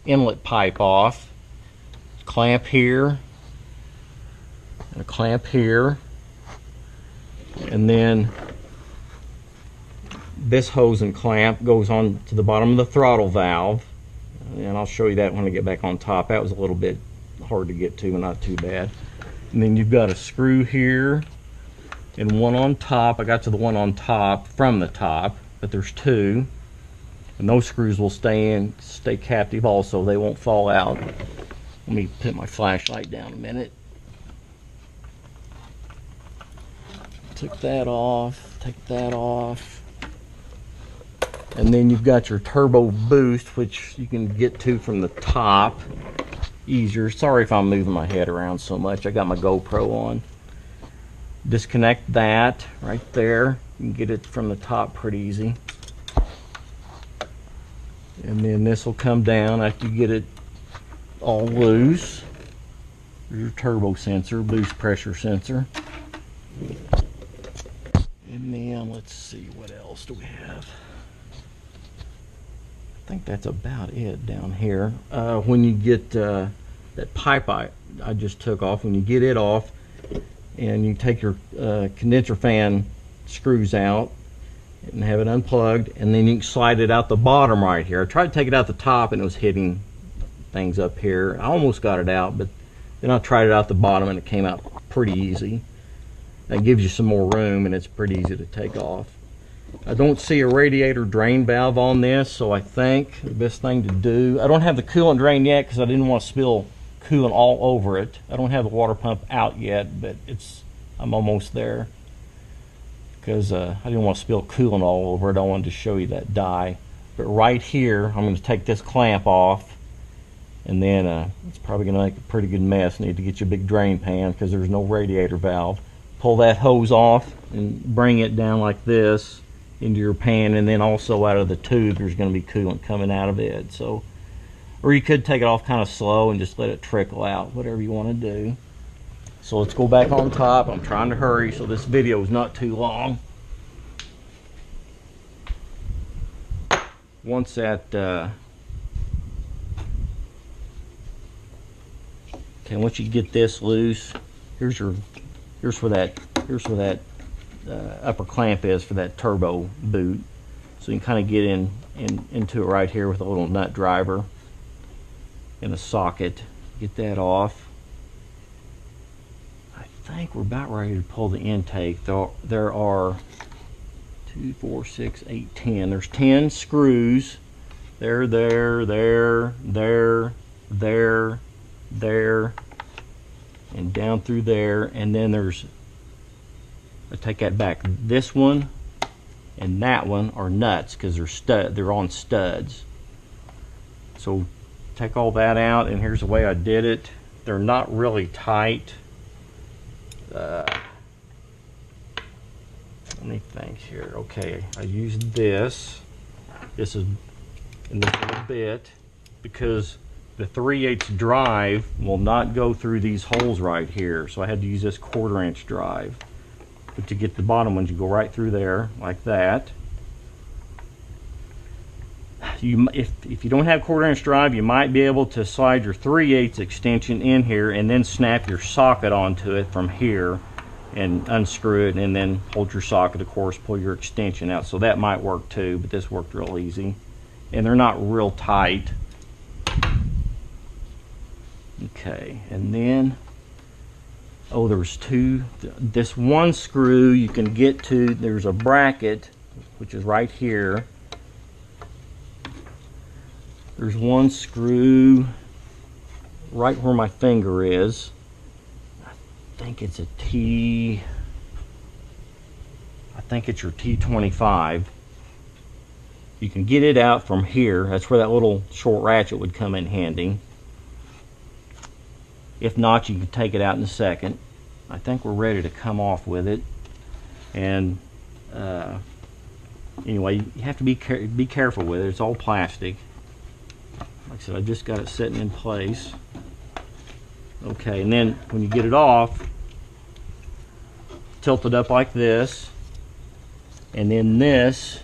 inlet pipe off. Clamp here and a clamp here, and then this hose and clamp goes on to the bottom of the throttle valve, and I'll show you that when I get back on top. That was a little bit hard to get to, but not too bad. And then you've got a screw here and one on top. I got to the one on top from the top, but there's two, and those screws will stay captive also. They won't fall out. Let me put my flashlight down a minute. Took that off, take that off. And then you've got your turbo boost, which you can get to from the top easier. Sorry if I'm moving my head around so much. I got my GoPro on. Disconnect that right there. You can get it from the top pretty easy. And then this will come down after you get it all loose. There's your turbo sensor, boost pressure sensor. And then let's see, what else do we have? I think that's about it down here. When you get that pipe I just took off, when you get it off and you take your condenser fan screws out and have it unplugged, and then you can slide it out the bottom right here. I tried to take it out the top and it was hitting things up here. I almost got it out, but then I tried it out the bottom and it came out pretty easy. That gives you some more room and it's pretty easy to take off. I don't see a radiator drain valve on this, so I think the best thing to do, I don't have the coolant drain yet because I didn't want to spill coolant all over it. I don't have the water pump out yet, but I'm almost there, because I didn't want to spill coolant all over it. I wanted to show you that dye. But right here, I'm going to take this clamp off, and then it's probably going to make a pretty good mess. Need to get you a big drain pan because there's no radiator valve. Pull that hose off and bring it down like this into your pan, and then also out of the tube there's going to be coolant coming out of it. So, or you could take it off kind of slow and just let it trickle out, whatever you want to do. So let's go back on top. I'm trying to hurry so this video is not too long. Once that once you get this loose, here's where that upper clamp is for that turbo boot. So you can kind of get into it right here with a little nut driver and a socket. Get that off. I think we're about ready to pull the intake. There are 2, 4, 6, 8, 10. There's 10 screws. There, and down through there. And then there's, I take that back, this one and that one are nuts because they're on studs. So take all that out, and here's the way I did it. They're not really tight. Let me think here. Okay, I used this. This is in this little bit because the 3/8 drive will not go through these holes right here. So I had to use this 1/4 inch drive. But to get the bottom ones, you go right through there like that. If you don't have 1/4 inch drive, you might be able to slide your 3/8 extension in here and then snap your socket onto it from here and unscrew it, and then hold your socket, of course, pull your extension out. So that might work too, but this worked real easy. And they're not real tight. Okay, and then there's two. This one screw you can get to, there's a bracket which is right here. There's one screw right where my finger is. I think it's your T25. You can get it out from here. That's where that little short ratchet would come in handy. If not, you can take it out in a second. I think we're ready to come off with it. And anyway, you have to be careful with it. It's all plastic. Like I said, I just got it sitting in place. Okay, and then when you get it off, tilt it up like this, and then this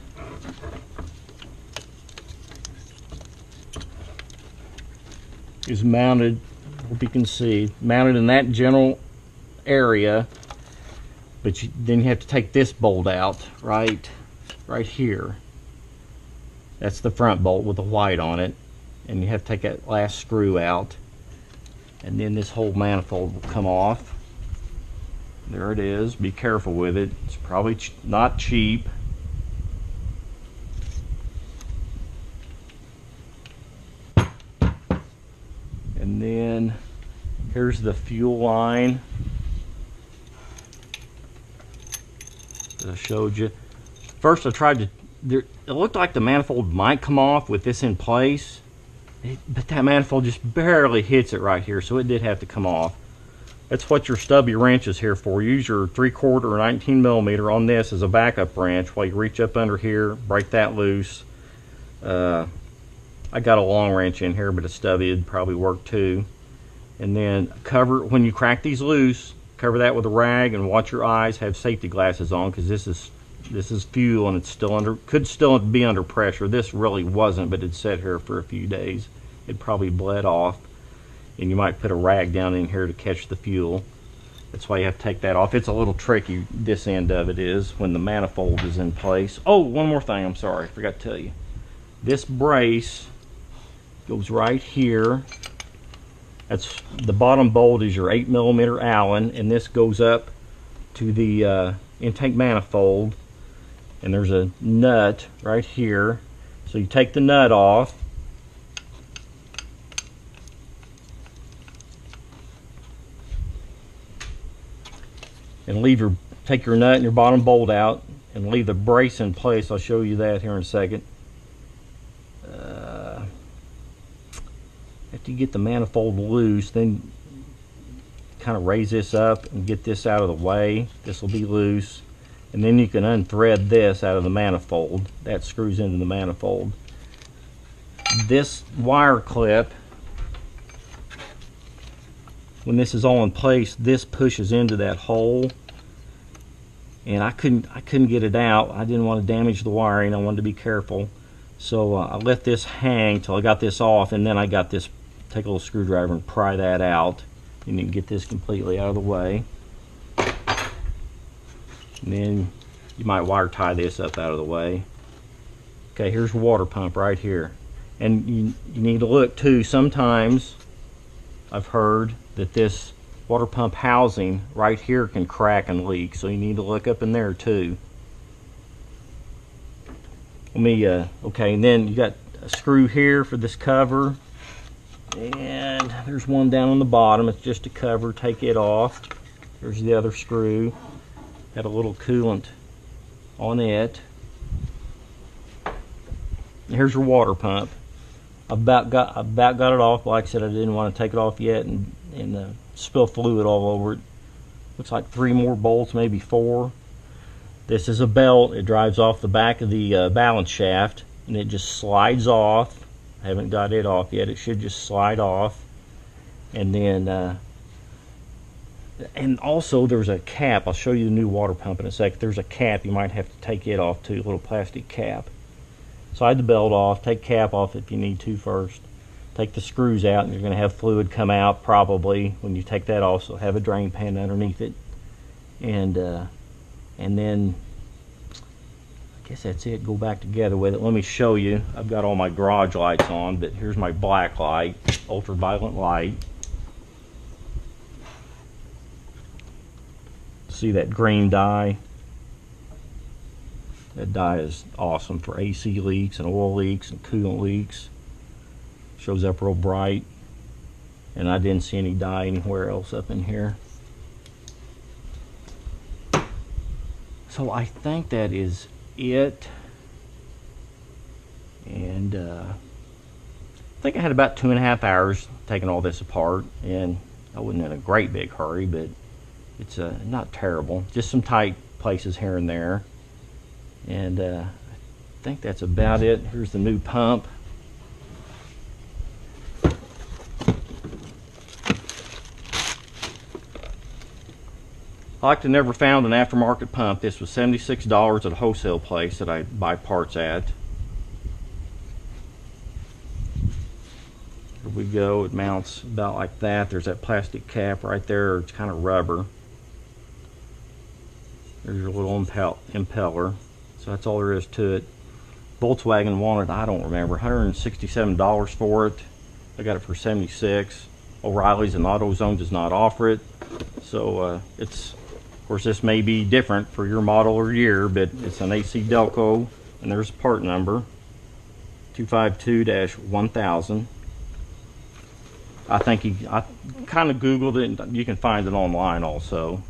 is mounted, hope you can see, mounted in that general area, but then you have to take this bolt out right here. That's the front bolt with the white on it, and you have to take that last screw out, and then this whole manifold will come off. There it is. Be careful with it. It's probably not cheap. And then here's the fuel line that I showed you. First I tried to, it looked like the manifold might come off with this in place, but that manifold just barely hits it right here, so it did have to come off. That's what your stubby wrench is here for. Use your 3/4 or 19 millimeter on this as a backup wrench while you reach up under here, break that loose. I got a long wrench in here, but a stubby would probably work too. And then cover, when you crack these loose, cover that with a rag and watch your eyes. Have safety glasses on, because this is fuel and it's still under, could still be under pressure. This really wasn't, but it sat here for a few days. It probably bled off, and you might put a rag down in here to catch the fuel. That's why you have to take that off. It's a little tricky, this end of it is, when the manifold is in place. Oh, one more thing, I'm sorry, I forgot to tell you. This brace goes right here. That's the bottom bolt is your 8 millimeter Allen, and this goes up to the intake manifold, and there's a nut right here. So you take the nut off, and take your nut and your bottom bolt out and leave the brace in place. I'll show you that here in a second. After you get the manifold loose, then kind of raise this up and get this out of the way. This will be loose, and then you can unthread this out of the manifold. That screws into the manifold. This wire clip, when this is all in place, this pushes into that hole, and I couldn't get it out. I didn't want to damage the wiring. I wanted to be careful, so I let this hang till I got this off, and then I got this, take a little screwdriver and pry that out, and you can get this completely out of the way. And then you might wire tie this up out of the way. Okay, here's your water pump right here, and you need to look too. Sometimes I've heard that this water pump housing right here can crack and leak, so you need to look up in there too. Okay, and then you got a screw here for this cover, and there's one down on the bottom. It's just a cover. Take it off. There's the other screw. Got a little coolant on it. Here's your water pump. I about got it off, but like I said, I didn't want to take it off yet and spill fluid all over it. Looks like 3 more bolts, maybe 4. This is a belt. It drives off the back of the balance shaft, and it just slides off. I haven't got it off yet. It should just slide off. And then and also there's a cap. I'll show you the new water pump in a sec. There's a cap. You might have to take it off too, a little plastic cap. Slide the belt off. Take cap off if you need to first. Take the screws out, and you're going to have fluid come out probably when you take that off, so have a drain pan underneath it. And then I guess that's it. Go back together with it. Let me show you. I've got all my garage lights on, but here's my black light, ultraviolet light. See that green dye? That dye is awesome for AC leaks and oil leaks and coolant leaks. Shows up real bright, and I didn't see any dye anywhere else up in here. So I think that is it, and I think I had about 2.5 hours taking all this apart, and I wasn't in a great big hurry, but it's not terrible. Just some tight places here and there, and I think that's about it. Here's the new pump. I like to never found an aftermarket pump. This was $76 at a wholesale place that I buy parts at. There we go. It mounts about like that. There's that plastic cap right there. It's kind of rubber. There's your little impeller. So that's all there is to it. Volkswagen wanted, I don't remember, $167 for it. I got it for $76. O'Reilly's and AutoZone does not offer it. So it's, of course, this may be different for your model or year, but it's an AC Delco, and there's a part number 252-1000. I kind of Googled it, and you can find it online also.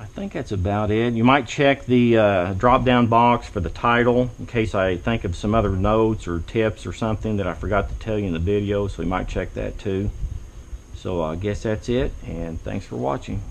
I think that's about it. You might check the drop-down box for the title in case I think of some other notes or tips or something that I forgot to tell you in the video, so you might check that too. So I guess that's it, and thanks for watching.